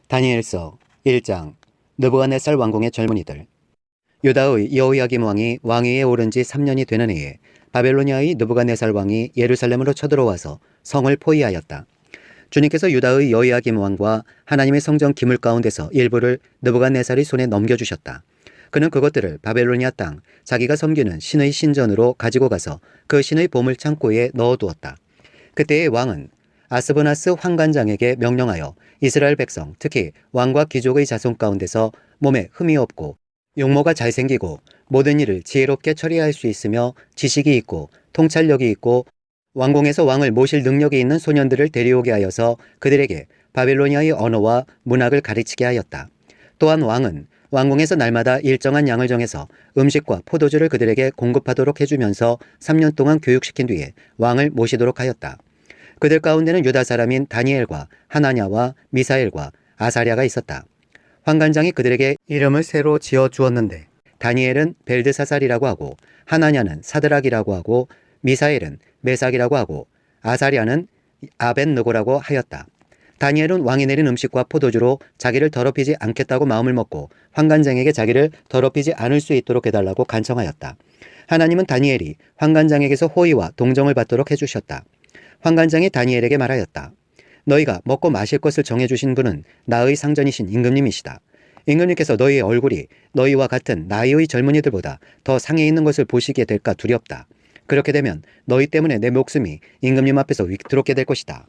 다니엘서 1장. 느부갓네살 왕궁의 젊은이들. 유다의 여호야김 왕이 왕위에 오른 지 3년이 되는 해에 바벨로니아의 느부갓네살 왕이 예루살렘으로 쳐들어와서 성을 포위하였다. 주님께서 유다의 여호야김 왕과 하나님의 성전 기물 가운데서 일부를 느부갓네살의 손에 넘겨주셨다. 그는 그것들을 바벨로니아 땅 자기가 섬기는 신의 신전으로 가지고 가서 그 신의 보물 창고에 넣어두었다. 그때의 왕은 아스브나스 환관장에게 명령하여 이스라엘 백성, 특히 왕과 귀족의 자손 가운데서 몸에 흠이 없고 용모가 잘생기고 모든 일을 지혜롭게 처리할 수 있으며 지식이 있고 통찰력이 있고 왕궁에서 왕을 모실 능력이 있는 소년들을 데려오게 하여서 그들에게 바벨로니아의 언어와 문학을 가르치게 하였다. 또한 왕은 왕궁에서 날마다 일정한 양을 정해서 음식과 포도주를 그들에게 공급하도록 해주면서 3년 동안 교육시킨 뒤에 왕을 모시도록 하였다. 그들 가운데는 유다 사람인 다니엘과 하나냐와 미사엘과 아사랴가 있었다. 환관장이 그들에게 이름을 새로 지어 주었는데 다니엘은 벨드사살이라고 하고 하나냐는 사드락이라고 하고 미사엘은 메삭이라고 하고 아사랴는 아벤느고라고 하였다. 다니엘은 왕이 내린 음식과 포도주로 자기를 더럽히지 않겠다고 마음을 먹고 환관장에게 자기를 더럽히지 않을 수 있도록 해달라고 간청하였다. 하나님은 다니엘이 환관장에게서 호의와 동정을 받도록 해주셨다. 환관장이 다니엘에게 말하였다. 너희가 먹고 마실 것을 정해주신 분은 나의 상전이신 임금님이시다. 임금님께서 너희의 얼굴이 너희와 같은 나이의 젊은이들보다 더 상해 있는 것을 보시게 될까 두렵다. 그렇게 되면 너희 때문에 내 목숨이 임금님 앞에서 위태롭게 될 것이다.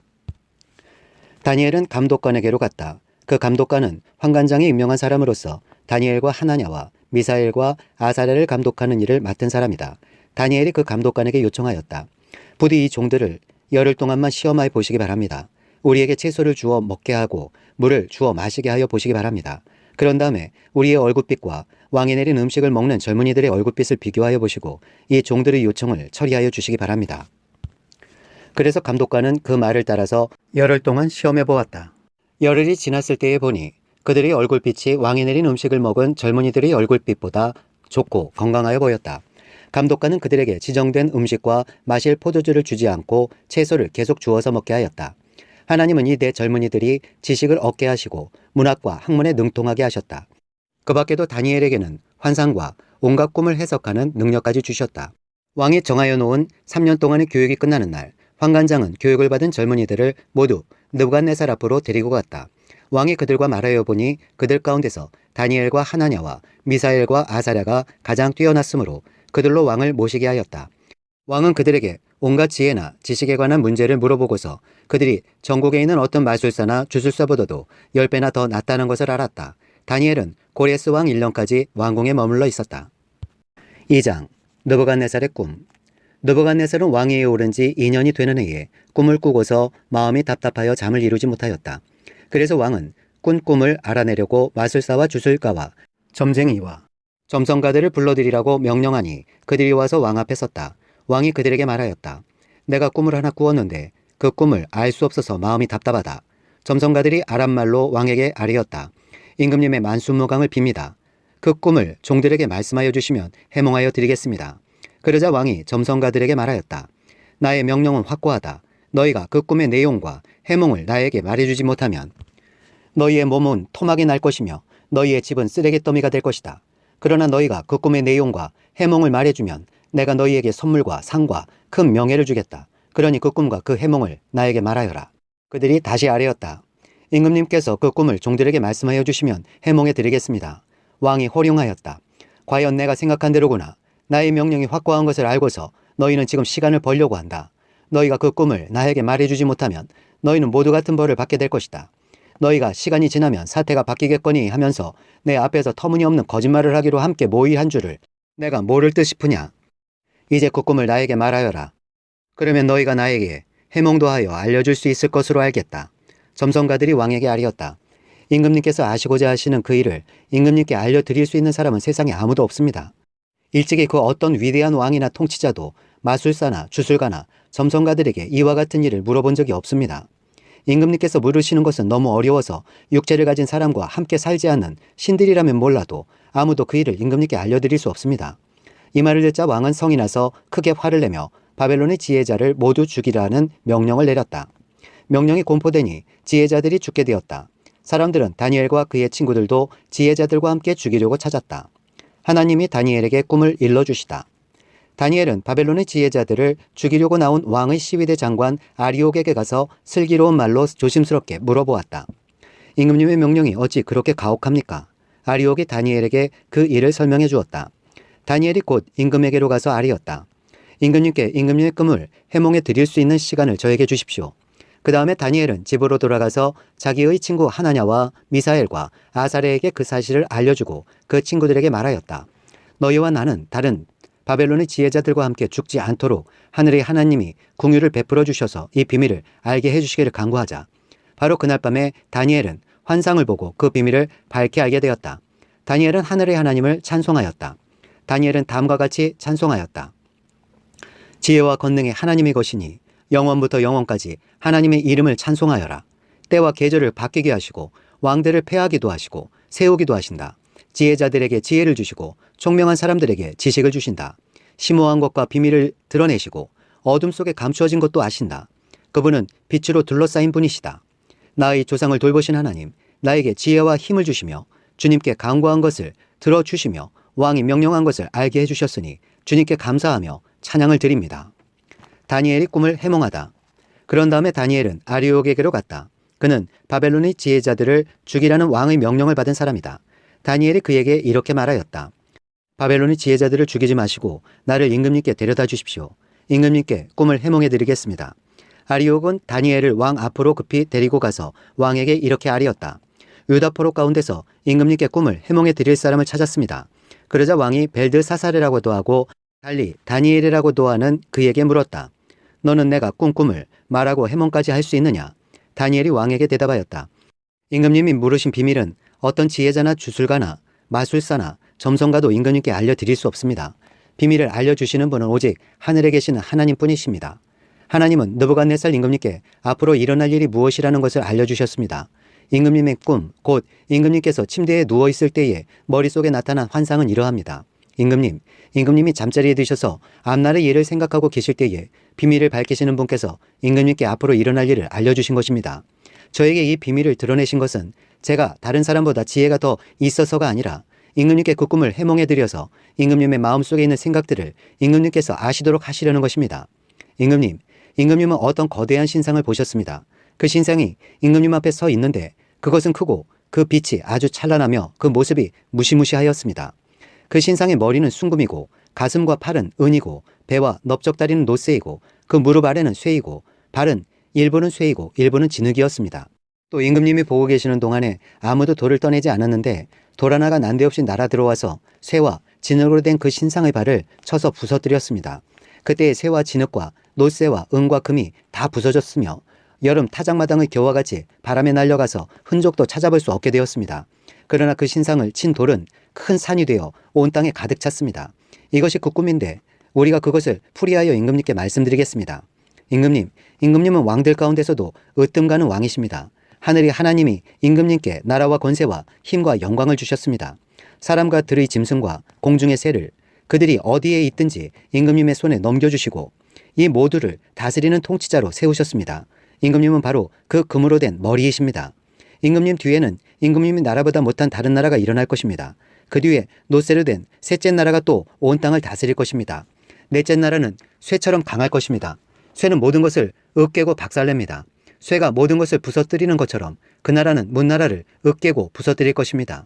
다니엘은 감독관에게로 갔다. 그 감독관은 환관장이 임명한 사람으로서 다니엘과 하나냐와 미사엘과 아사랴를 감독하는 일을 맡은 사람이다. 다니엘이 그 감독관에게 요청하였다. 부디 이 종들을 열흘 동안만 시험하여 보시기 바랍니다. 우리에게 채소를 주어 먹게 하고 물을 주어 마시게 하여 보시기 바랍니다. 그런 다음에 우리의 얼굴빛과 왕이 내린 음식을 먹는 젊은이들의 얼굴빛을 비교하여 보시고 이 종들의 요청을 처리하여 주시기 바랍니다. 그래서 감독관은 그 말을 따라서 열흘 동안 시험해 보았다. 열흘이 지났을 때에 보니 그들의 얼굴빛이 왕이 내린 음식을 먹은 젊은이들의 얼굴빛보다 좋고 건강하여 보였다. 감독관은 그들에게 지정된 음식과 마실 포도주를 주지 않고 채소를 계속 주어서 먹게 하였다. 하나님은 이 네 젊은이들이 지식을 얻게 하시고 문학과 학문에 능통하게 하셨다. 그 밖에도 다니엘에게는 환상과 온갖 꿈을 해석하는 능력까지 주셨다. 왕이 정하여 놓은 3년 동안의 교육이 끝나는 날, 환관장은 교육을 받은 젊은이들을 모두 느부갓네살 앞으로 데리고 갔다. 왕이 그들과 말하여 보니 그들 가운데서 다니엘과 하나냐와 미사엘과 아사랴가 가장 뛰어났으므로 그들로 왕을 모시게 하였다. 왕은 그들에게 온갖 지혜나 지식에 관한 문제를 물어보고서 그들이 전국에 있는 어떤 마술사나 주술사보다도 10배나 더 낫다는 것을 알았다. 다니엘은 고레스 왕 1년까지 왕궁에 머물러 있었다. 2장. 느부갓네살의 꿈. 느부갓네살은 왕위에 오른 지 2년이 되는 해에 꿈을 꾸고서 마음이 답답하여 잠을 이루지 못하였다. 그래서 왕은 꾼 꿈을 알아내려고 마술사와 주술가와 점쟁이와 점성가들을 불러들이라고 명령하니 그들이 와서 왕 앞에 섰다. 왕이 그들에게 말하였다. 내가 꿈을 하나 꾸었는데 그 꿈을 알 수 없어서 마음이 답답하다. 점성가들이 아람말로 왕에게 아뢰었다. 임금님의 만수무강을 빕니다. 그 꿈을 종들에게 말씀하여 주시면 해몽하여 드리겠습니다. 그러자 왕이 점성가들에게 말하였다. 나의 명령은 확고하다. 너희가 그 꿈의 내용과 해몽을 나에게 말해주지 못하면 너희의 몸은 토막이 날 것이며 너희의 집은 쓰레기더미가 될 것이다. 그러나 너희가 그 꿈의 내용과 해몽을 말해주면 내가 너희에게 선물과 상과 큰 명예를 주겠다. 그러니 그 꿈과 그 해몽을 나에게 말하여라. 그들이 다시 아뢰었다. 임금님께서 그 꿈을 종들에게 말씀하여 주시면 해몽해 드리겠습니다. 왕이 호령하였다. 과연 내가 생각한 대로구나. 나의 명령이 확고한 것을 알고서 너희는 지금 시간을 벌려고 한다. 너희가 그 꿈을 나에게 말해주지 못하면 너희는 모두 같은 벌을 받게 될 것이다. 너희가 시간이 지나면 사태가 바뀌겠거니 하면서 내 앞에서 터무니없는 거짓말을 하기로 함께 모의한 줄을 내가 모를 듯 싶으냐. 이제 그 꿈을 나에게 말하여라. 그러면 너희가 나에게 해몽도 하여 알려줄 수 있을 것으로 알겠다. 점성가들이 왕에게 아뢰었다. 임금님께서 아시고자 하시는 그 일을 임금님께 알려드릴 수 있는 사람은 세상에 아무도 없습니다. 일찍이 그 어떤 위대한 왕이나 통치자도 마술사나 주술가나 점성가들에게 이와 같은 일을 물어본 적이 없습니다. 임금님께서 물으시는 것은 너무 어려워서 육체를 가진 사람과 함께 살지 않는 신들이라면 몰라도 아무도 그 일을 임금님께 알려드릴 수 없습니다. 이 말을 듣자 왕은 성이 나서 크게 화를 내며 바벨론의 지혜자를 모두 죽이라는 명령을 내렸다. 명령이 공포되니 지혜자들이 죽게 되었다. 사람들은 다니엘과 그의 친구들도 지혜자들과 함께 죽이려고 찾았다. 하나님이 다니엘에게 꿈을 일러주시다. 다니엘은 바벨론의 지혜자들을 죽이려고 나온 왕의 시위대 장관 아리옥에게 가서 슬기로운 말로 조심스럽게 물어보았다. 임금님의 명령이 어찌 그렇게 가혹합니까? 아리옥이 다니엘에게 그 일을 설명해 주었다. 다니엘이 곧 임금에게로 가서 아뢰었다. 임금님께 임금님의 꿈을 해몽해 드릴 수 있는 시간을 저에게 주십시오. 그 다음에 다니엘은 집으로 돌아가서 자기의 친구 하나냐와 미사엘과 아사레에게 그 사실을 알려주고 그 친구들에게 말하였다. 너희와 나는 다른 바벨론의 지혜자들과 함께 죽지 않도록 하늘의 하나님이 궁유를 베풀어 주셔서 이 비밀을 알게 해주시기를 간구하자. 바로 그날 밤에 다니엘은 환상을 보고 그 비밀을 밝히 알게 되었다. 다니엘은 하늘의 하나님을 찬송하였다. 다니엘은 다음과 같이 찬송하였다. 지혜와 권능의 하나님의 것이니 영원부터 영원까지 하나님의 이름을 찬송하여라. 때와 계절을 바뀌게 하시고 왕들을 패하기도 하시고 세우기도 하신다. 지혜자들에게 지혜를 주시고 총명한 사람들에게 지식을 주신다. 심오한 것과 비밀을 드러내시고 어둠 속에 감추어진 것도 아신다. 그분은 빛으로 둘러싸인 분이시다. 나의 조상을 돌보신 하나님, 나에게 지혜와 힘을 주시며 주님께 간구한 것을 들어주시며 왕이 명령한 것을 알게 해주셨으니 주님께 감사하며 찬양을 드립니다. 다니엘이 꿈을 해몽하다. 그런 다음에 다니엘은 아리옥에게로 갔다. 그는 바벨론의 지혜자들을 죽이라는 왕의 명령을 받은 사람이다. 다니엘이 그에게 이렇게 말하였다. 바벨론의 지혜자들을 죽이지 마시고 나를 임금님께 데려다 주십시오. 임금님께 꿈을 해몽해 드리겠습니다. 아리옥은 다니엘을 왕 앞으로 급히 데리고 가서 왕에게 이렇게 아뢰었다. 유다 포로 가운데서 임금님께 꿈을 해몽해 드릴 사람을 찾았습니다. 그러자 왕이 벨드사사르라고도 하고 달리 다니엘이라고도 하는 그에게 물었다. 너는 내가 꿈을 말하고 해몽까지 할 수 있느냐? 다니엘이 왕에게 대답하였다. 임금님이 물으신 비밀은 어떤 지혜자나 주술가나 마술사나 점성가도 임금님께 알려드릴 수 없습니다. 비밀을 알려주시는 분은 오직 하늘에 계시는 하나님뿐이십니다. 하나님은 느부갓네살 임금님께 앞으로 일어날 일이 무엇이라는 것을 알려주셨습니다. 임금님의 꿈, 곧 임금님께서 침대에 누워있을 때에 머릿속에 나타난 환상은 이러합니다. 임금님이 잠자리에 드셔서 앞날의 일을 생각하고 계실 때에 비밀을 밝히시는 분께서 임금님께 앞으로 일어날 일을 알려주신 것입니다. 저에게 이 비밀을 드러내신 것은 제가 다른 사람보다 지혜가 더 있어서가 아니라 임금님께 그 꿈을 해몽해드려서 임금님의 마음속에 있는 생각들을 임금님께서 아시도록 하시려는 것입니다. 임금님은 어떤 거대한 신상을 보셨습니다. 그 신상이 임금님 앞에 서 있는데 그것은 크고 그 빛이 아주 찬란하며 그 모습이 무시무시하였습니다. 그 신상의 머리는 순금이고 가슴과 팔은 은이고 배와 넓적다리는 노쇠이고 그 무릎 아래는 쇠이고 발은 일부는 쇠이고 일부는 진흙이었습니다. 또 임금님이 보고 계시는 동안에 아무도 돌을 떠내지 않았는데 돌 하나가 난데없이 날아 들어와서 쇠와 진흙으로 된 그 신상의 발을 쳐서 부서뜨렸습니다. 그때 쇠와 진흙과 노쇠와 은과 금이 다 부서졌으며 여름 타작마당의 겨와 같이 바람에 날려가서 흔적도 찾아볼 수 없게 되었습니다. 그러나 그 신상을 친 돌은 큰 산이 되어 온 땅에 가득 찼습니다. 이것이 그 꿈인데 우리가 그것을 풀이하여 임금님께 말씀드리겠습니다. 임금님은 왕들 가운데서도 으뜸 가는 왕이십니다. 하늘의 하나님이 임금님께 나라와 권세와 힘과 영광을 주셨습니다. 사람과 들의 짐승과 공중의 새를 그들이 어디에 있든지 임금님의 손에 넘겨주시고 이 모두를 다스리는 통치자로 세우셨습니다. 임금님은 바로 그 금으로 된 머리이십니다. 임금님 뒤에는 임금님이 나라보다 못한 다른 나라가 일어날 것입니다. 그 뒤에 노쇠로 된 셋째 나라가 또 온 땅을 다스릴 것입니다. 넷째 나라는 쇠처럼 강할 것입니다. 쇠는 모든 것을 으깨고 박살냅니다. 쇠가 모든 것을 부서뜨리는 것처럼 그 나라는 문나라를 으깨고 부서뜨릴 것입니다.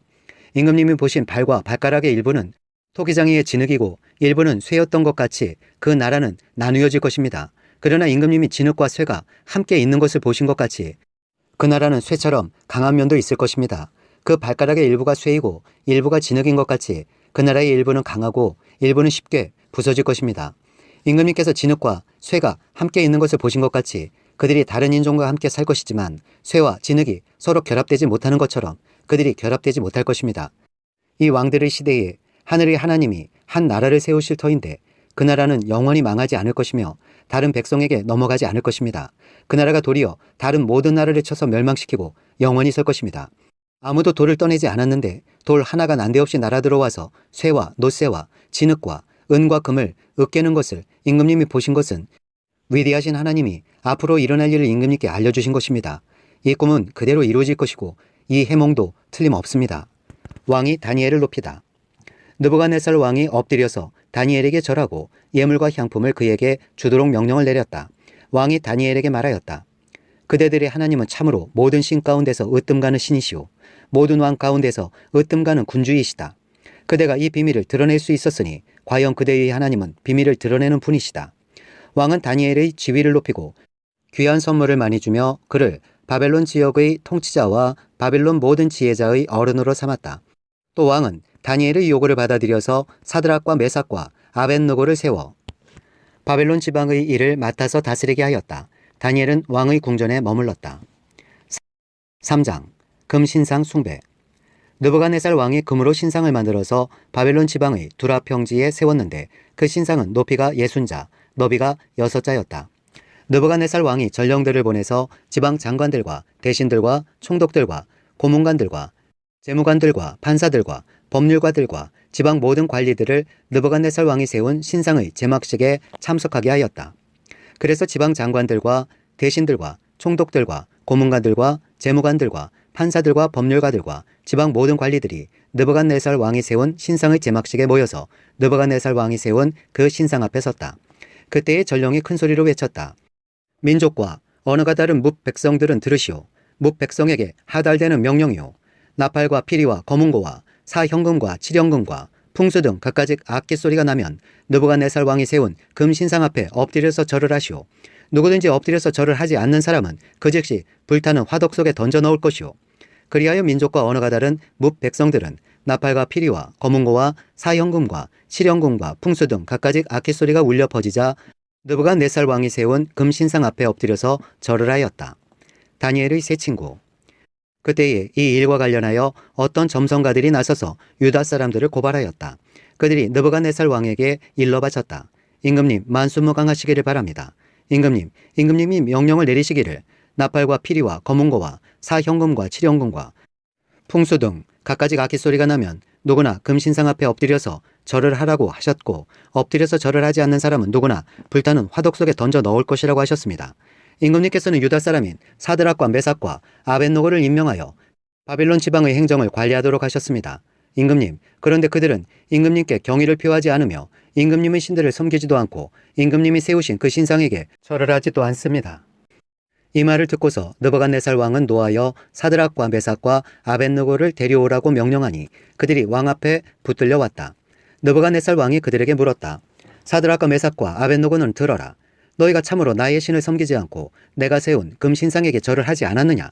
임금님이 보신 발과 발가락의 일부는 토기장이의 진흙이고 일부는 쇠였던 것 같이 그 나라는 나누어질 것입니다. 그러나 임금님이 진흙과 쇠가 함께 있는 것을 보신 것 같이 그 나라는 쇠처럼 강한 면도 있을 것입니다. 그 발가락의 일부가 쇠이고 일부가 진흙인 것 같이 그 나라의 일부는 강하고 일부는 쉽게 부서질 것입니다. 임금님께서 진흙과 쇠가 함께 있는 것을 보신 것 같이 그들이 다른 인종과 함께 살 것이지만 쇠와 진흙이 서로 결합되지 못하는 것처럼 그들이 결합되지 못할 것입니다. 이 왕들의 시대에 하늘의 하나님이 한 나라를 세우실 터인데 그 나라는 영원히 망하지 않을 것이며 다른 백성에게 넘어가지 않을 것입니다. 그 나라가 도리어 다른 모든 나라를 쳐서 멸망시키고 영원히 설 것입니다. 아무도 돌을 떠내지 않았는데 돌 하나가 난데없이 날아들어와서 쇠와 노쇠와 진흙과 은과 금을 으깨는 것을 임금님이 보신 것은 위대하신 하나님이 앞으로 일어날 일을 임금님께 알려주신 것입니다. 이 꿈은 그대로 이루어질 것이고 이 해몽도 틀림없습니다. 왕이 다니엘을 높이다. 느부갓네살 왕이 엎드려서 다니엘에게 절하고 예물과 향품을 그에게 주도록 명령을 내렸다. 왕이 다니엘에게 말하였다. 그대들의 하나님은 참으로 모든 신 가운데서 으뜸가는 신이시오. 모든 왕 가운데서 으뜸가는 군주이시다. 그대가 이 비밀을 드러낼 수 있었으니 과연 그대의 하나님은 비밀을 드러내는 분이시다. 왕은 다니엘의 지위를 높이고 귀한 선물을 많이 주며 그를 바벨론 지역의 통치자와 바벨론 모든 지혜자의 어른으로 삼았다. 또 왕은 다니엘의 요구를 받아들여서 사드락과 메삭과 아벳느고를 세워 바벨론 지방의 일을 맡아서 다스리게 하였다. 다니엘은 왕의 궁전에 머물렀다. 3장 금신상 숭배. 느부갓네살 왕이 금으로 신상을 만들어서 바벨론 지방의 두라 평지에 세웠는데 그 신상은 높이가 60자, 너비가 6자였다. 느부갓네살 왕이 전령들을 보내서 지방 장관들과 대신들과 총독들과 고문관들과 재무관들과 판사들과 법률가들과 지방 모든 관리들을 느부갓네살 왕이 세운 신상의 제막식에 참석하게 하였다. 그래서 지방 장관들과 대신들과 총독들과 고문관들과 재무관들과 판사들과 법률가들과 지방 모든 관리들이 느부갓네살 왕이 세운 신상의 제막식에 모여서 느부갓네살 왕이 세운 그 신상 앞에 섰다. 그때의 전령이 큰 소리로 외쳤다. 민족과 언어가 다른 뭇 백성들은 들으시오. 뭇 백성에게 하달되는 명령이오. 나팔과 피리와 검은고와 사현금과 칠현금과 풍수 등 갖가지 악기 소리가 나면 느부갓네살 왕이 세운 금 신상 앞에 엎드려서 절을 하시오. 누구든지 엎드려서 절을 하지 않는 사람은 그 즉시 불타는 화덕 속에 던져 넣을 것이오. 그리하여 민족과 언어가 다른 뭇 백성들은 나팔과 피리와 검은고와 사현금과 칠현금과 풍수 등 갖가지 악기 소리가 울려 퍼지자 느부갓네살 왕이 세운 금 신상 앞에 엎드려서 절을 하였다. 다니엘의 세 친구. 그때에 이 일과 관련하여 어떤 점성가들이 나서서 유다 사람들을 고발하였다. 그들이 느부갓네살 왕에게 일러 바쳤다. 임금님 만수무강하시기를 바랍니다. 임금님이 명령을 내리시기를 나팔과 피리와 검은고와 사현금과 칠현금과 풍수 등 갖가지 악기 소리가 나면 누구나 금신상 앞에 엎드려서 절을 하라고 하셨고 엎드려서 절을 하지 않는 사람은 누구나 불타는 화덕 속에 던져 넣을 것이라고 하셨습니다. 임금님께서는 유다 사람인 사드락과 메삭과 아벳노고를 임명하여 바벨론 지방의 행정을 관리하도록 하셨습니다. 임금님, 그런데 그들은 임금님께 경의를 표하지 않으며 임금님의 신들을 섬기지도 않고 임금님이 세우신 그 신상에게 절을 하지도 않습니다. 이 말을 듣고서 느부갓네살 왕은 노하여 사드락과 메삭과 아벳느고를 데려오라고 명령하니 그들이 왕 앞에 붙들려 왔다. 느부갓네살 왕이 그들에게 물었다. 사드락과 메삭과 아벳느고는 들어라. 너희가 참으로 나의 신을 섬기지 않고 내가 세운 금 신상에게 절을 하지 않았느냐?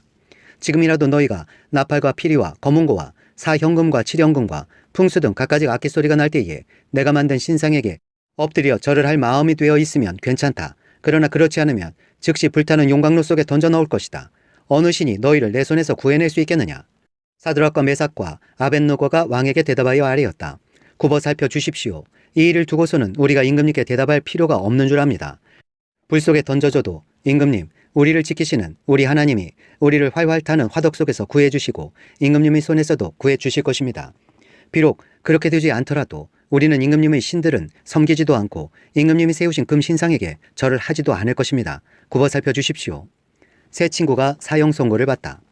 지금이라도 너희가 나팔과 피리와 검은고와 사현금과 칠현금과 풍수 등 갖가지 악기 소리가 날 때에 내가 만든 신상에게 엎드려 절을 할 마음이 되어 있으면 괜찮다. 그러나 그렇지 않으면 즉시 불타는 용광로 속에 던져 넣을 것이다. 어느 신이 너희를 내 손에서 구해낼 수 있겠느냐? 사드락과 메삭과 아벳느고가 왕에게 대답하여 아뢰었다. 굽어 살펴 주십시오. 이 일을 두고서는 우리가 임금님께 대답할 필요가 없는 줄 압니다. 불 속에 던져줘도 임금님, 우리를 지키시는 우리 하나님이 우리를 활활 타는 화덕 속에서 구해주시고 임금님의 손에서도 구해주실 것입니다. 비록 그렇게 되지 않더라도 우리는 임금님의 신들은 섬기지도 않고 임금님이 세우신 금 신상에게 절을 하지도 않을 것입니다. 굽어 살펴 주십시오. 세 친구가 사형 선고를 받다.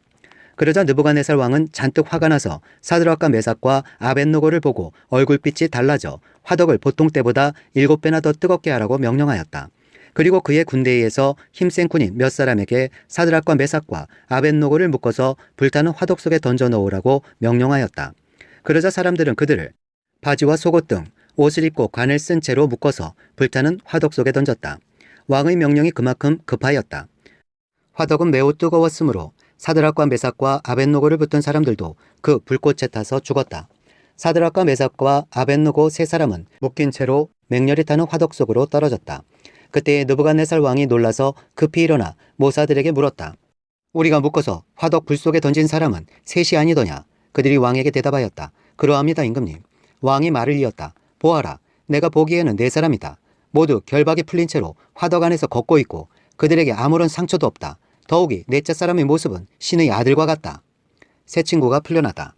그러자 느부갓네살 왕은 잔뜩 화가 나서 사드락과 메삭과 아벳느고를 보고 얼굴빛이 달라져 화덕을 보통 때보다 7배나 더 뜨겁게 하라고 명령하였다. 그리고 그의 군대에서 힘센 군인 몇 사람에게 사드락과 메삭과 아벳느고를 묶어서 불타는 화덕 속에 던져 넣으라고 명령하였다. 그러자 사람들은 그들을 바지와 속옷 등 옷을 입고 관을 쓴 채로 묶어서 불타는 화덕 속에 던졌다. 왕의 명령이 그만큼 급하였다. 화덕은 매우 뜨거웠으므로 사드락과 메삭과 아벳느고를 붙든 사람들도 그 불꽃에 타서 죽었다. 사드락과 메삭과 아벳느고 세 사람은 묶인 채로 맹렬히 타는 화덕 속으로 떨어졌다. 그때 느부갓네살 왕이 놀라서 급히 일어나 모사들에게 물었다. 우리가 묶어서 화덕 불 속에 던진 사람은 셋이 아니더냐? 그들이 왕에게 대답하였다. 그러합니다, 임금님. 왕이 말을 이었다. 보아라, 내가 보기에는 네 사람이다. 모두 결박이 풀린 채로 화덕 안에서 걷고 있고 그들에게 아무런 상처도 없다. 더욱이 넷째 사람의 모습은 신의 아들과 같다. 세 친구가 풀려나다.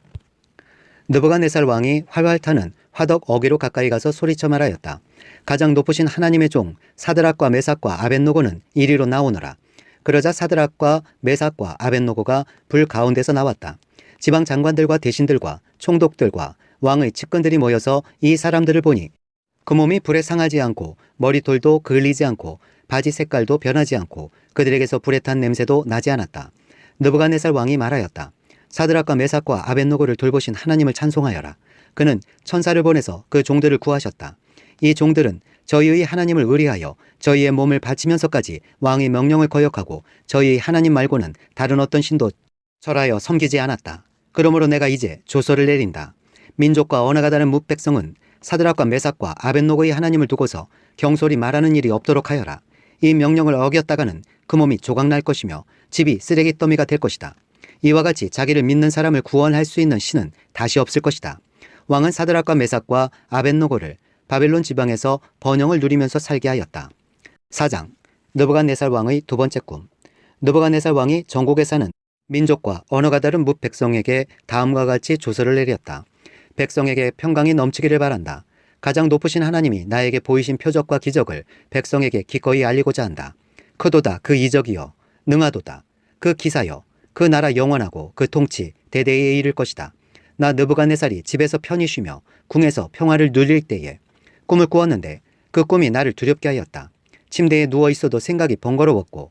느부갓네살 왕이 활활 타는 화덕 어귀로 가까이 가서 소리쳐 말하였다. 가장 높으신 하나님의 종 사드락과 메삭과 아벳느고는 이리로 나오너라. 그러자 사드락과 메삭과 아벳느고가 불 가운데서 나왔다. 지방 장관들과 대신들과 총독들과 왕의 측근들이 모여서 이 사람들을 보니 그 몸이 불에 상하지 않고 머리털도 그을리지 않고 바지 색깔도 변하지 않고 그들에게서 불에 탄 냄새도 나지 않았다. 느부갓네살 왕이 말하였다. 사드락과 메삭과 아벳노고를 돌보신 하나님을 찬송하여라. 그는 천사를 보내서 그 종들을 구하셨다. 이 종들은 저희의 하나님을 의뢰하여 저희의 몸을 바치면서까지 왕의 명령을 거역하고 저희의 하나님 말고는 다른 어떤 신도 절하여 섬기지 않았다. 그러므로 내가 이제 조서를 내린다. 민족과 언어가 다른 뭇백성은 사드락과 메삭과 아벳노고의 하나님을 두고서 경솔히 말하는 일이 없도록 하여라. 이 명령을 어겼다가는 그 몸이 조각날 것이며 집이 쓰레기 더미가 될 것이다. 이와 같이 자기를 믿는 사람을 구원할 수 있는 신은 다시 없을 것이다. 왕은 사드락과 메삭과 아벳노고를 바벨론 지방에서 번영을 누리면서 살게 하였다. 4장 느부갓네살 왕의 두 번째 꿈. 느부갓네살 왕이 전국에 사는 민족과 언어가 다른 뭇백성에게 다음과 같이 조서를 내렸다. 백성에게 평강이 넘치기를 바란다. 가장 높으신 하나님이 나에게 보이신 표적과 기적을 백성에게 기꺼이 알리고자 한다. 크도다 그 이적이여, 능하도다 그 기사여, 그 나라 영원하고 그 통치 대대에 이를 것이다. 나 느부갓네살이 집에서 편히 쉬며 궁에서 평화를 누릴 때에 꿈을 꾸었는데 그 꿈이 나를 두렵게 하였다. 침대에 누워 있어도 생각이 번거로웠고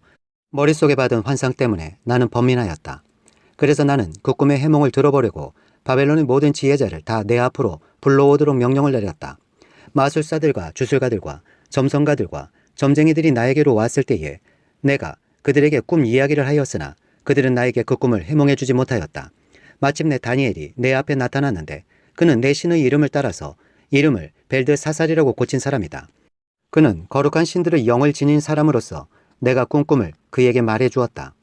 머릿속에 받은 환상 때문에 나는 번민하였다. 그래서 나는 그 꿈의 해몽을 들어보려고 바벨론의 모든 지혜자를 다 내 앞으로 불러오도록 명령을 내렸다. 마술사들과 주술가들과 점성가들과 점쟁이들이 나에게로 왔을 때에 내가 그들에게 꿈 이야기를 하였으나 그들은 나에게 그 꿈을 해몽해 주지 못하였다. 마침내 다니엘이 내 앞에 나타났는데 그는 내 신의 이름을 따라서 이름을 벨드사살이라고 고친 사람이다. 그는 거룩한 신들의 영을 지닌 사람으로서 내가 꾼 꿈을 그에게 말해 주었다.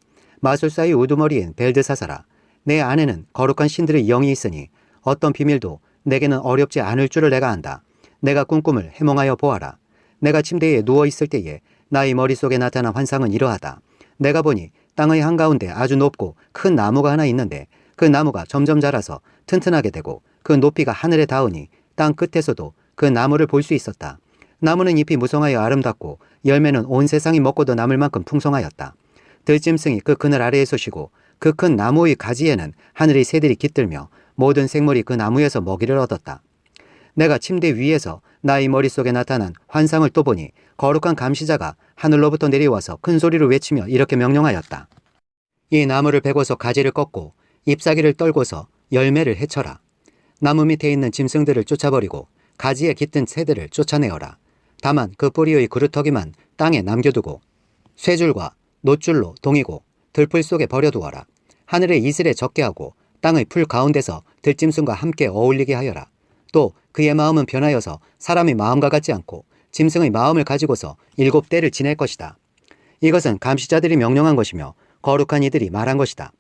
마술사의 우두머리인 벨드사살아, 내 안에는 거룩한 신들의 영이 있으니 어떤 비밀도 내게는 어렵지 않을 줄을 내가 안다. 내가 꾼 꿈을 해몽하여 보아라. 내가 침대에 누워있을 때에 나의 머릿속에 나타난 환상은 이러하다. 내가 보니 땅의 한가운데 아주 높고 큰 나무가 하나 있는데 그 나무가 점점 자라서 튼튼하게 되고 그 높이가 하늘에 닿으니 땅 끝에서도 그 나무를 볼 수 있었다. 나무는 잎이 무성하여 아름답고 열매는 온 세상이 먹고도 남을 만큼 풍성하였다. 들짐승이 그 그늘 아래에서 쉬고 그 큰 나무의 가지에는 하늘의 새들이 깃들며 모든 생물이 그 나무에서 먹이를 얻었다. 내가 침대 위에서 나의 머릿속에 나타난 환상을 또 보니 거룩한 감시자가 하늘로부터 내려와서 큰 소리로 외치며 이렇게 명령하였다. 이 나무를 베고서 가지를 꺾고 잎사귀를 떨고서 열매를 해쳐라. 나무 밑에 있는 짐승들을 쫓아버리고 가지에 깃든 새들을 쫓아내어라. 다만 그 뿌리의 그루터기만 땅에 남겨두고 쇠줄과 놋줄로 동이고 들풀 속에 버려두어라. 하늘의 이슬에 적게 하고 땅의 풀 가운데서 들짐승과 함께 어울리게 하여라. 또 그의 마음은 변하여서 사람의 마음과 같지 않고 짐승의 마음을 가지고서 7대를 지낼 것이다. 이것은 감시자들이 명령한 것이며 거룩한 이들이 말한 것이다.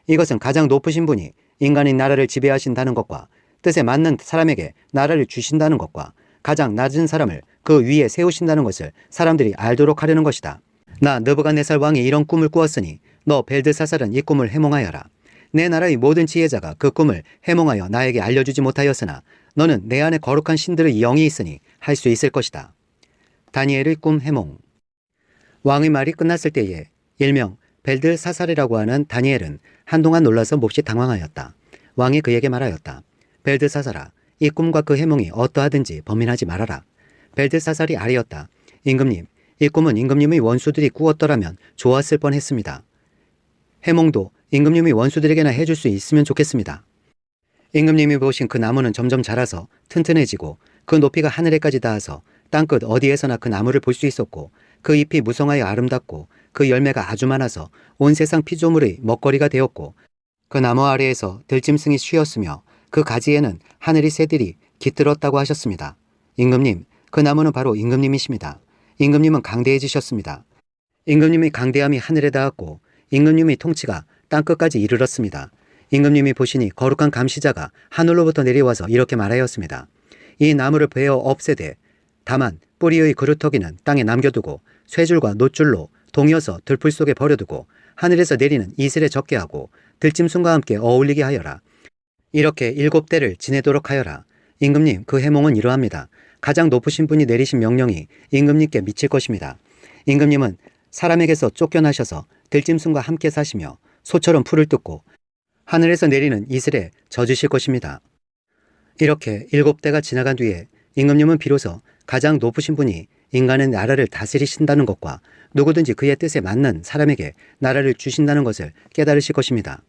이것은 가장 높으신 분이 인간의 나라를 지배하신다는 것과 뜻에 맞는 사람에게 나라를 주신다는 것과 가장 낮은 사람을 그 위에 세우신다는 것을 사람들이 알도록 하려는 것이다. 나 느부갓네살 왕이 이런 꿈을 꾸었으니 너 벨드사살은 이 꿈을 해몽하여라. 내 나라의 모든 지혜자가 그 꿈을 해몽하여 나에게 알려주지 못하였으나 너는 내 안에 거룩한 신들의 영이 있으니 할 수 있을 것이다. 다니엘의 꿈 해몽. 왕의 말이 끝났을 때에 일명 벨드사살이라고 하는 다니엘은 한동안 놀라서 몹시 당황하였다. 왕이 그에게 말하였다. 벨드사살아, 이 꿈과 그 해몽이 어떠하든지 범인하지 말아라. 벨드사살이 아뢰었다. 임금님, 이 꿈은 임금님의 원수들이 꾸었더라면 좋았을 뻔했습니다. 해몽도 임금님이 원수들에게나 해줄 수 있으면 좋겠습니다. 임금님이 보신 그 나무는 점점 자라서 튼튼해지고 그 높이가 하늘에까지 닿아서 땅끝 어디에서나 그 나무를 볼 수 있었고 그 잎이 무성하여 아름답고 그 열매가 아주 많아서 온 세상 피조물의 먹거리가 되었고 그 나무 아래에서 들짐승이 쉬었으며 그 가지에는 하늘의 새들이 깃들었다고 하셨습니다. 임금님, 그 나무는 바로 임금님이십니다. 임금님은 강대해지셨습니다. 임금님의 강대함이 하늘에 닿았고 임금님의 통치가 땅끝까지 이르렀습니다. 임금님이 보시니 거룩한 감시자가 하늘로부터 내려와서 이렇게 말하였습니다. 이 나무를 베어 없애되 다만 뿌리의 그루터기는 땅에 남겨두고 쇠줄과 놋줄로 동여서 들풀 속에 버려두고 하늘에서 내리는 이슬에 적게 하고 들짐승과 함께 어울리게 하여라. 이렇게 7대를 지내도록 하여라. 임금님, 그 해몽은 이러합니다. 가장 높으신 분이 내리신 명령이 임금님께 미칠 것입니다. 임금님은 사람에게서 쫓겨나셔서 들짐승과 함께 사시며 소처럼 풀을 뜯고 하늘에서 내리는 이슬에 젖으실 것입니다. 이렇게 7대가 지나간 뒤에 임금님은 비로소 가장 높으신 분이 인간의 나라를 다스리신다는 것과 누구든지 그의 뜻에 맞는 사람에게 나라를 주신다는 것을 깨달으실 것입니다.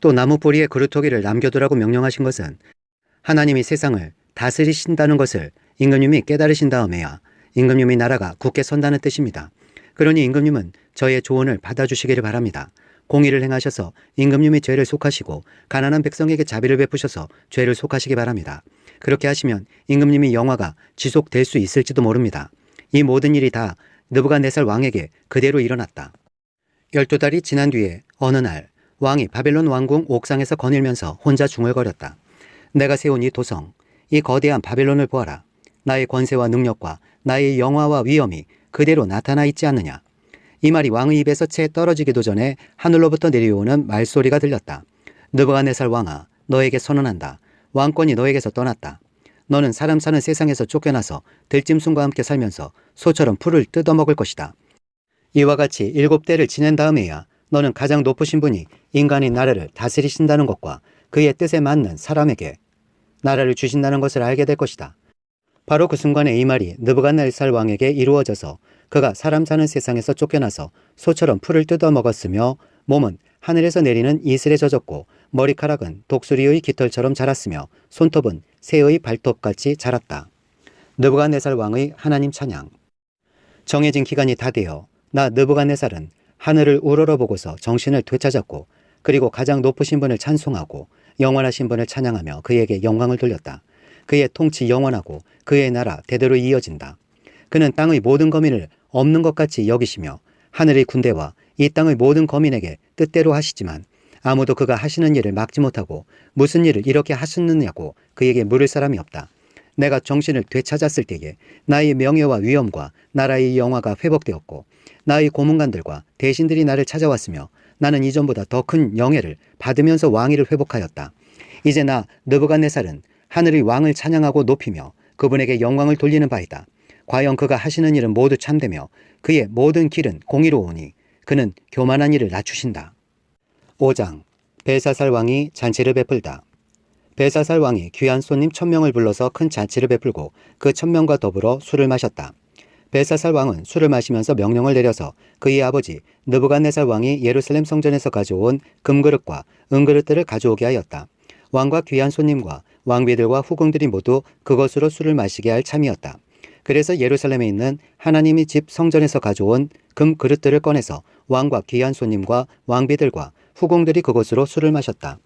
또 나무 뿌리에 그루터기를 남겨두라고 명령하신 것은 하나님이 세상을 다스리신다는 것을 임금님이 깨달으신 다음에야 임금님의 나라가 굳게 선다는 뜻입니다. 그러니 임금님은 저의 조언을 받아주시기를 바랍니다. 공의를 행하셔서 임금님의 죄를 속하시고 가난한 백성에게 자비를 베푸셔서 죄를 속하시기 바랍니다. 그렇게 하시면 임금님의 영화가 지속될 수 있을지도 모릅니다. 이 모든 일이 다 느부갓네살 왕에게 그대로 일어났다. 12달이 지난 뒤에 어느 날 왕이 바벨론 왕궁 옥상에서 거닐면서 혼자 중얼거렸다. 내가 세운 이 도성, 이 거대한 바벨론을 보아라. 나의 권세와 능력과 나의 영화와 위엄이 그대로 나타나 있지 않느냐. 이 말이 왕의 입에서 채 떨어지기도 전에 하늘로부터 내려오는 말소리가 들렸다. 느부갓네살 왕아, 너에게 선언한다. 왕권이 너에게서 떠났다. 너는 사람 사는 세상에서 쫓겨나서 들짐승과 함께 살면서 소처럼 풀을 뜯어먹을 것이다. 이와 같이 7대를 지낸 다음에야 너는 가장 높으신 분이 인간의 나라를 다스리신다는 것과 그의 뜻에 맞는 사람에게 나라를 주신다는 것을 알게 될 것이다. 바로 그 순간에 이 말이 느부갓네살 왕에게 이루어져서 그가 사람 사는 세상에서 쫓겨나서 소처럼 풀을 뜯어먹었으며 몸은 하늘에서 내리는 이슬에 젖었고 머리카락은 독수리의 깃털처럼 자랐으며 손톱은 새의 발톱같이 자랐다. 느부갓네살 왕의 하나님 찬양. 정해진 기간이 다 되어 나 느부갓네살은 하늘을 우러러보고서 정신을 되찾았고 그리고 가장 높으신 분을 찬송하고 영원하신 분을 찬양하며 그에게 영광을 돌렸다. 그의 통치 영원하고 그의 나라 대대로 이어진다. 그는 땅의 모든 거민을 없는 것 같이 여기시며 하늘의 군대와 이 땅의 모든 거민에게 뜻대로 하시지만 아무도 그가 하시는 일을 막지 못하고 무슨 일을 이렇게 하셨느냐고 그에게 물을 사람이 없다. 내가 정신을 되찾았을 때에 나의 명예와 위엄과 나라의 영화가 회복되었고 나의 고문관들과 대신들이 나를 찾아왔으며 나는 이전보다 더 큰 영예를 받으면서 왕위를 회복하였다. 이제 나 느부갓네살은 하늘의 왕을 찬양하고 높이며 그분에게 영광을 돌리는 바이다. 과연 그가 하시는 일은 모두 참되며 그의 모든 길은 공의로우니 그는 교만한 이를 낮추신다. 5장. 벨사살 왕이 잔치를 베풀다. 벨사살 왕이 귀한 손님 1000명을 불러서 큰 잔치를 베풀고 그 1000명과 더불어 술을 마셨다. 벨사살 왕은 술을 마시면서 명령을 내려서 그의 아버지 느부갓네살 왕이 예루살렘 성전에서 가져온 금그릇과 은그릇들을 가져오게 하였다. 왕과 귀한 손님과 왕비들과 후궁들이 모두 그것으로 술을 마시게 할 참이었다. 그래서 예루살렘에 있는 하나님의 집 성전에서 가져온 금 그릇들을 꺼내서 왕과 귀한 손님과 왕비들과 후궁들이 그것으로 술을 마셨다.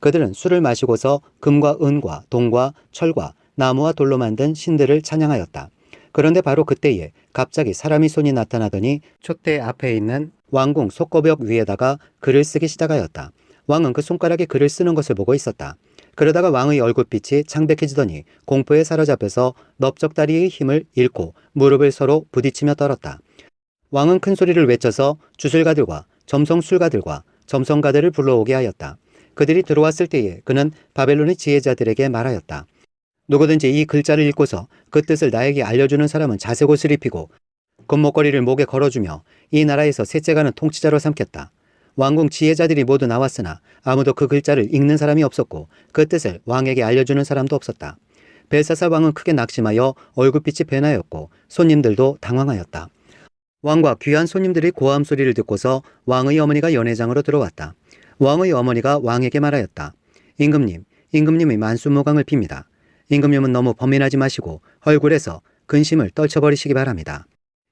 그들은 술을 마시고서 금과 은과 동과 철과 나무와 돌로 만든 신들을 찬양하였다. 그런데 바로 그때에 갑자기 사람의 손이 나타나더니 촛대 앞에 있는 왕궁 속거벽 위에다가 글을 쓰기 시작하였다. 왕은 그 손가락에 글을 쓰는 것을 보고 있었다. 그러다가 왕의 얼굴빛이 창백해지더니 공포에 사로잡혀서 넓적다리의 힘을 잃고 무릎을 서로 부딪히며 떨었다. 왕은 큰 소리를 외쳐서 주술가들과 점성술가들과 점성가들을 불러오게 하였다. 그들이 들어왔을 때에 그는 바벨론의 지혜자들에게 말하였다. 누구든지 이 글자를 읽고서 그 뜻을 나에게 알려주는 사람은 자색옷을 입히고 금목걸이를 목에 걸어주며 이 나라에서 셋째가는 통치자로 삼겠다. 왕궁 지혜자들이 모두 나왔으나 아무도 그 글자를 읽는 사람이 없었고 그 뜻을 왕에게 알려주는 사람도 없었다. 벨사살 왕은 크게 낙심하여 얼굴빛이 변하였고 손님들도 당황하였다. 왕과 귀한 손님들이 고함 소리를 듣고서 왕의 어머니가 연회장으로 들어왔다. 왕의 어머니가 왕에게 말하였다. 임금님의 만수무강을 빕니다. 임금님은 너무 범민하지 마시고 얼굴에서 근심을 떨쳐버리시기 바랍니다.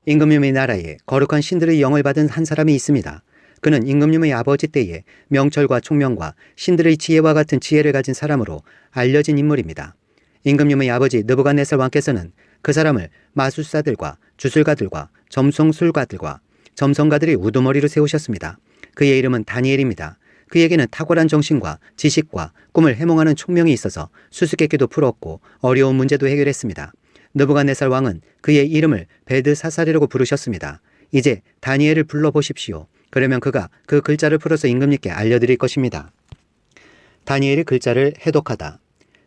임금님의 나라에 거룩한 신들의 영을 받은 한 사람이 있습니다. 그는 임금님의 아버지 때에 명철과 총명과 신들의 지혜와 같은 지혜를 가진 사람으로 알려진 인물입니다. 임금님의 아버지 느부갓네살 왕께서는 그 사람을 마술사들과 주술가들과 점성술가들과 점성가들이 우두머리로 세우셨습니다. 그의 이름은 다니엘입니다. 그에게는 탁월한 정신과 지식과 꿈을 해몽하는 총명이 있어서 수수께끼도 풀었고 어려운 문제도 해결했습니다. 느부갓네살 왕은 그의 이름을 벨드사살이라고 부르셨습니다. 이제 다니엘을 불러보십시오. 그러면 그가 그 글자를 풀어서 임금님께 알려드릴 것입니다. 다니엘이 글자를 해독하다.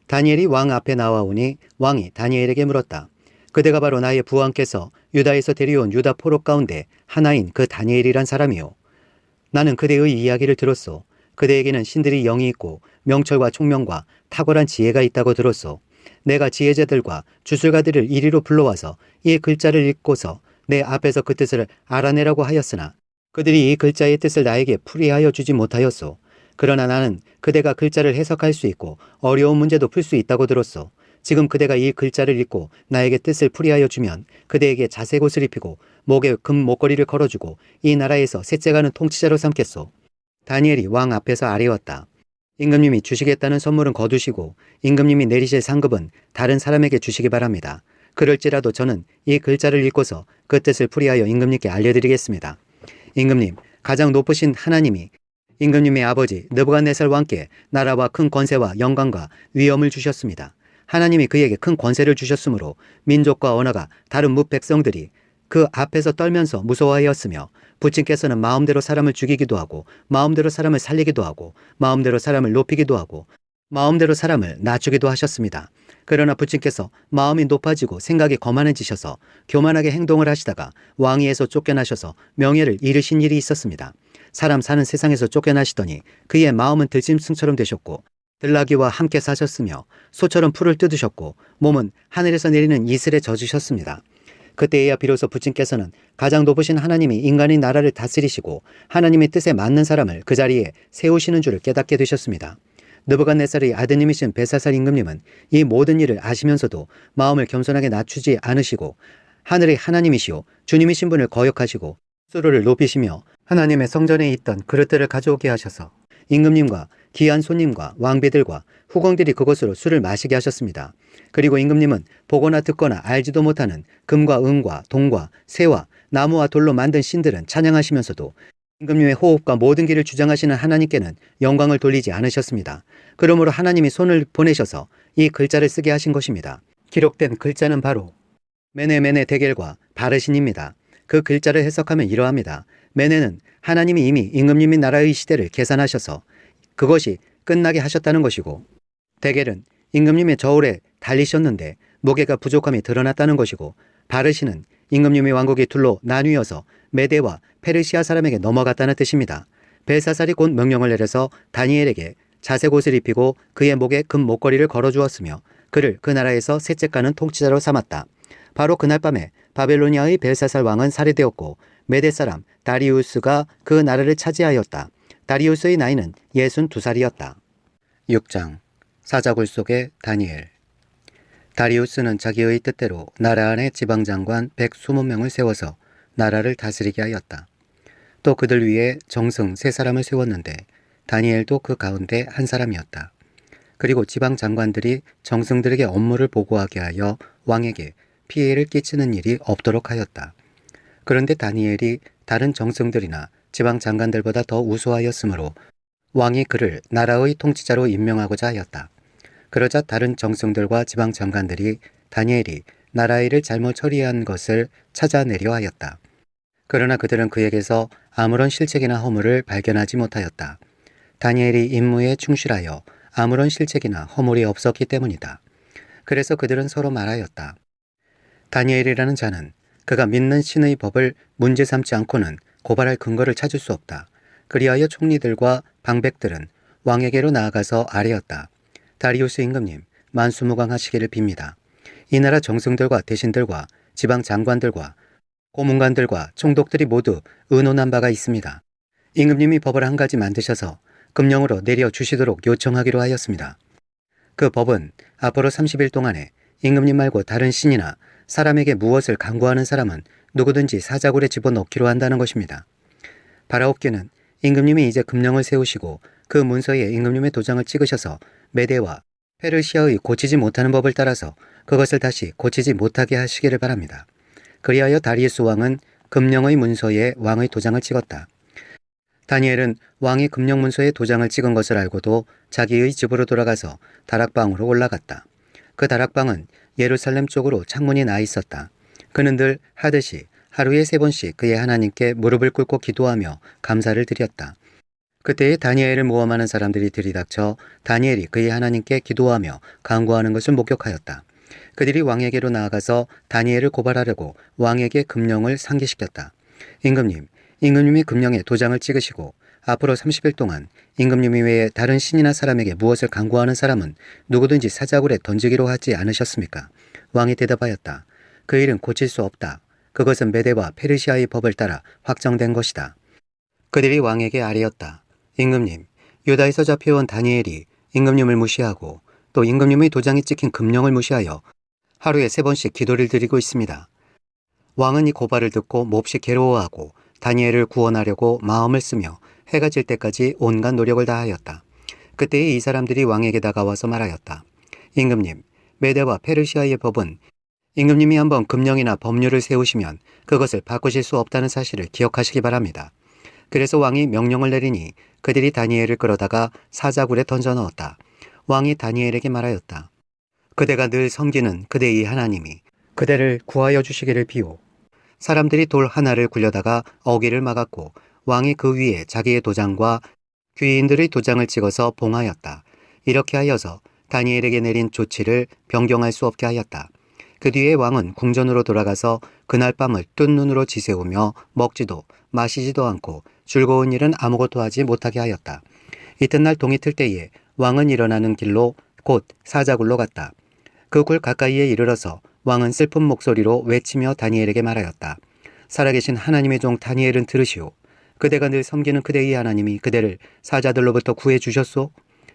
다니엘이 왕 앞에 나와오니 왕이 다니엘에게 물었다. 그대가 바로 나의 부왕께서 유다에서 데려온 유다 포로 가운데 하나인 그 다니엘이란 사람이요. 나는 그대의 이야기를 들었소. 그대에게는 신들이 영이 있고 명철과 총명과 탁월한 지혜가 있다고 들었소. 내가 지혜자들과 주술가들을 이리로 불러와서 이 글자를 읽고서 내 앞에서 그 뜻을 알아내라고 하였으나 그들이 이 글자의 뜻을 나에게 풀이하여 주지 못하였소. 그러나 나는 그대가 글자를 해석할 수 있고 어려운 문제도 풀 수 있다고 들었소. 지금 그대가 이 글자를 읽고 나에게 뜻을 풀이하여 주면 그대에게 자색 옷을 입히고 목에 금 목걸이를 걸어주고 이 나라에서 셋째 가는 통치자로 삼겠소. 다니엘이 왕 앞에서 아뢰었다. 임금님이 주시겠다는 선물은 거두시고 임금님이 내리실 상급은 다른 사람에게 주시기 바랍니다. 그럴지라도 저는 이 글자를 읽고서 그 뜻을 풀이하여 임금님께 알려드리겠습니다. 임금님, 가장 높으신 하나님이 임금님의 아버지 느부갓네살 왕께 나라와 큰 권세와 영광과 위엄을 주셨습니다. 하나님이 그에게 큰 권세를 주셨으므로 민족과 언어가 다른 뭇백성들이 그 앞에서 떨면서 무서워하였으며 부친께서는 마음대로 사람을 죽이기도 하고 마음대로 사람을 살리기도 하고 마음대로 사람을 높이기도 하고 마음대로 사람을 낮추기도 하셨습니다. 그러나 부친께서 마음이 높아지고 생각이 거만해지셔서 교만하게 행동을 하시다가 왕위에서 쫓겨나셔서 명예를 잃으신 일이 있었습니다. 사람 사는 세상에서 쫓겨나시더니 그의 마음은 들짐승처럼 되셨고 들나귀와 함께 사셨으며 소처럼 풀을 뜯으셨고 몸은 하늘에서 내리는 이슬에 젖으셨습니다. 그때에야 비로소 부친께서는 가장 높으신 하나님이 인간의 나라를 다스리시고 하나님의 뜻에 맞는 사람을 그 자리에 세우시는 줄을 깨닫게 되셨습니다. 느부갓네살의 아드님이신 벨사살 임금님은 이 모든 일을 아시면서도 마음을 겸손하게 낮추지 않으시고 하늘의 하나님이시오 주님이신 분을 거역하시고 스스로를 높이시며 하나님의 성전에 있던 그릇들을 가져오게 하셔서 임금님과 귀한 손님과 왕비들과 후궁들이 그것으로 술을 마시게 하셨습니다. 그리고 임금님은 보거나 듣거나 알지도 못하는 금과 은과 동과 새와 나무와 돌로 만든 신들은 찬양하시면서도 임금님의 호흡과 모든 길을 주장하시는 하나님께는 영광을 돌리지 않으셨습니다. 그러므로 하나님이 손을 보내셔서 이 글자를 쓰게 하신 것입니다. 기록된 글자는 바로 메네메네 데겔과 바르신입니다. 그 글자를 해석하면 이러합니다. 메네는 하나님이 이미 임금님의 나라의 시대를 계산하셔서 그것이 끝나게 하셨다는 것이고 데겔은 임금님의 저울에 달리셨는데 무게가 부족함이 드러났다는 것이고 바르신은 임금님의 왕국이 둘로 나뉘어서 메대와 페르시아 사람에게 넘어갔다는 뜻입니다. 벨사살이 곧 명령을 내려서 다니엘에게 자색 옷을 입히고 그의 목에 금 목걸이를 걸어주었으며 그를 그 나라에서 셋째 가는 통치자로 삼았다. 바로 그날 밤에 바벨로니아의 벨사살 왕은 살해되었고 메대 사람 다리우스가 그 나라를 차지하였다. 다리우스의 나이는 62살이었다. 6장 사자굴 속의 다니엘. 다리우스는 자기의 뜻대로 나라 안에 지방장관 120명을 세워서 나라를 다스리게 하였다. 또 그들 위에 정승 3사람을 세웠는데 다니엘도 그 가운데 한 사람이었다. 그리고 지방장관들이 정승들에게 업무를 보고하게 하여 왕에게 피해를 끼치는 일이 없도록 하였다. 그런데 다니엘이 다른 정승들이나 지방장관들보다 더 우수하였으므로 왕이 그를 나라의 통치자로 임명하고자 하였다. 그러자 다른 정승들과 지방장관들이 다니엘이 나라 일을 잘못 처리한 것을 찾아내려 하였다. 그러나 그들은 그에게서 아무런 실책이나 허물을 발견하지 못하였다. 다니엘이 임무에 충실하여 아무런 실책이나 허물이 없었기 때문이다. 그래서 그들은 서로 말하였다. 다니엘이라는 자는 그가 믿는 신의 법을 문제 삼지 않고는 고발할 근거를 찾을 수 없다. 그리하여 총리들과 방백들은 왕에게로 나아가서 아뢰었다. 다리우스 임금님, 만수무강하시기를 빕니다. 이 나라 정승들과 대신들과 지방 장관들과 고문관들과 총독들이 모두 의논한 바가 있습니다. 임금님이 법을 한 가지 만드셔서 금령으로 내려주시도록 요청하기로 하였습니다. 그 법은 앞으로 30일 동안에 임금님 말고 다른 신이나 사람에게 무엇을 강구하는 사람은 누구든지 사자굴에 집어넣기로 한다는 것입니다. 바라옵기는 임금님이 이제 금령을 세우시고 그 문서에 임금님의 도장을 찍으셔서 메대와 페르시아의 고치지 못하는 법을 따라서 그것을 다시 고치지 못하게 하시기를 바랍니다. 그리하여 다리우스 왕은 금령의 문서에 왕의 도장을 찍었다. 다니엘은 왕이 금령 문서에 도장을 찍은 것을 알고도 자기의 집으로 돌아가서 다락방으로 올라갔다. 그 다락방은 예루살렘 쪽으로 창문이 나 있었다. 그는 늘 하듯이 하루에 3번씩 그의 하나님께 무릎을 꿇고 기도하며 감사를 드렸다. 그때에 다니엘을 모험하는 사람들이 들이닥쳐 다니엘이 그의 하나님께 기도하며 간구하는 것을 목격하였다. 그들이 왕에게로 나아가서 다니엘을 고발하려고 왕에게 금령을 상기시켰다. 임금님이 금령에 도장을 찍으시고 앞으로 30일 동안 임금님 이외에 다른 신이나 사람에게 무엇을 강구하는 사람은 누구든지 사자굴에 던지기로 하지 않으셨습니까? 왕이 대답하였다. 그 일은 고칠 수 없다. 그것은 메대와 페르시아의 법을 따라 확정된 것이다. 그들이 왕에게 아뢰었다. 임금님, 유다에서 잡혀온 다니엘이 임금님을 무시하고 또 임금님의 도장이 찍힌 금령을 무시하여 하루에 3번씩 기도를 드리고 있습니다. 왕은 이 고발을 듣고 몹시 괴로워하고 다니엘을 구원하려고 마음을 쓰며 해가 질 때까지 온갖 노력을 다하였다. 그때에 이 사람들이 왕에게 다가와서 말하였다. 임금님, 메대와 페르시아의 법은 임금님이 한번 금령이나 법률을 세우시면 그것을 바꾸실 수 없다는 사실을 기억하시기 바랍니다. 그래서 왕이 명령을 내리니 그들이 다니엘을 끌어다가 사자굴에 던져 넣었다. 왕이 다니엘에게 말하였다. 그대가 늘 섬기는 그대의 하나님이 그대를 구하여 주시기를 비오. 사람들이 돌 하나를 굴려다가 어기를 막았고 왕이 그 위에 자기의 도장과 귀인들의 도장을 찍어서 봉하였다. 이렇게 하여서 다니엘에게 내린 조치를 변경할 수 없게 하였다. 그 뒤에 왕은 궁전으로 돌아가서 그날 밤을 뜬 눈으로 지새우며 먹지도 마시지도 않고 즐거운 일은 아무것도 하지 못하게 하였다. 이튿날 동이 틀 때에 왕은 일어나는 길로 곧 사자굴로 갔다. 그 굴 가까이에 이르러서 왕은 슬픈 목소리로 외치며 다니엘에게 말하였다. 살아계신 하나님의 종 다니엘은 들으시오. 그대가 늘 섬기는 그대의 하나님이 그대를 사자들로부터 구해 주셨소?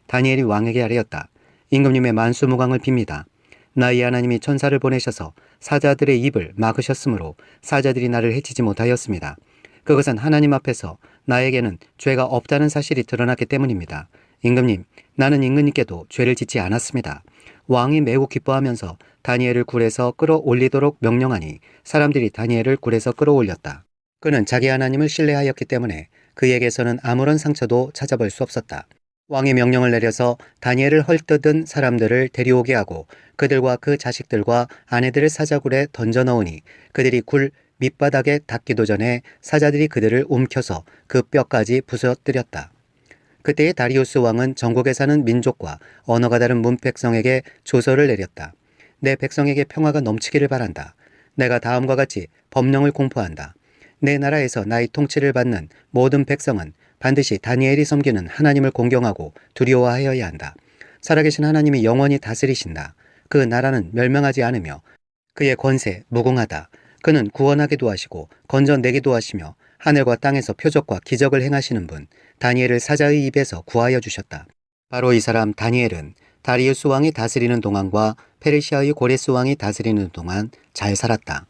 다니엘이 왕에게 아뢰었다. 임금님의 만수무강을 빕니다. 나의 하나님이 천사를 보내셔서 사자들의 입을 막으셨으므로 사자들이 나를 해치지 못하였습니다. 그것은 하나님 앞에서 나에게는 죄가 없다는 사실이 드러났기 때문입니다. 임금님, 나는 임금님께도 죄를 짓지 않았습니다. 왕이 매우 기뻐하면서 다니엘을 굴에서 끌어올리도록 명령하니 사람들이 다니엘을 굴에서 끌어올렸다. 그는 자기 하나님을 신뢰하였기 때문에 그에게서는 아무런 상처도 찾아볼 수 없었다. 왕이 명령을 내려서 다니엘을 헐뜯은 사람들을 데려오게 하고 그들과 그 자식들과 아내들을 사자굴에 던져 넣으니 그들이 굴 밑바닥에 닿기도 전에 사자들이 그들을 움켜서 그 뼈까지 부서뜨렸다. 그때에 다리우스 왕은 전국에 사는 민족과 언어가 다른 문백성에게 조서를 내렸다. 내 백성에게 평화가 넘치기를 바란다. 내가 다음과 같이 법령을 공포한다. 내 나라에서 나의 통치를 받는 모든 백성은 반드시 다니엘이 섬기는 하나님을 공경하고 두려워하여야 한다. 살아계신 하나님이 영원히 다스리신다. 그 나라는 멸망하지 않으며 그의 권세 무궁하다. 그는 구원하기도 하시고 건져내기도 하시며 하늘과 땅에서 표적과 기적을 행하시는 분 다니엘을 사자의 입에서 구하여 주셨다. 바로 이 사람 다니엘은 다리우스 왕이 다스리는 동안과 페르시아의 고레스 왕이 다스리는 동안 잘 살았다.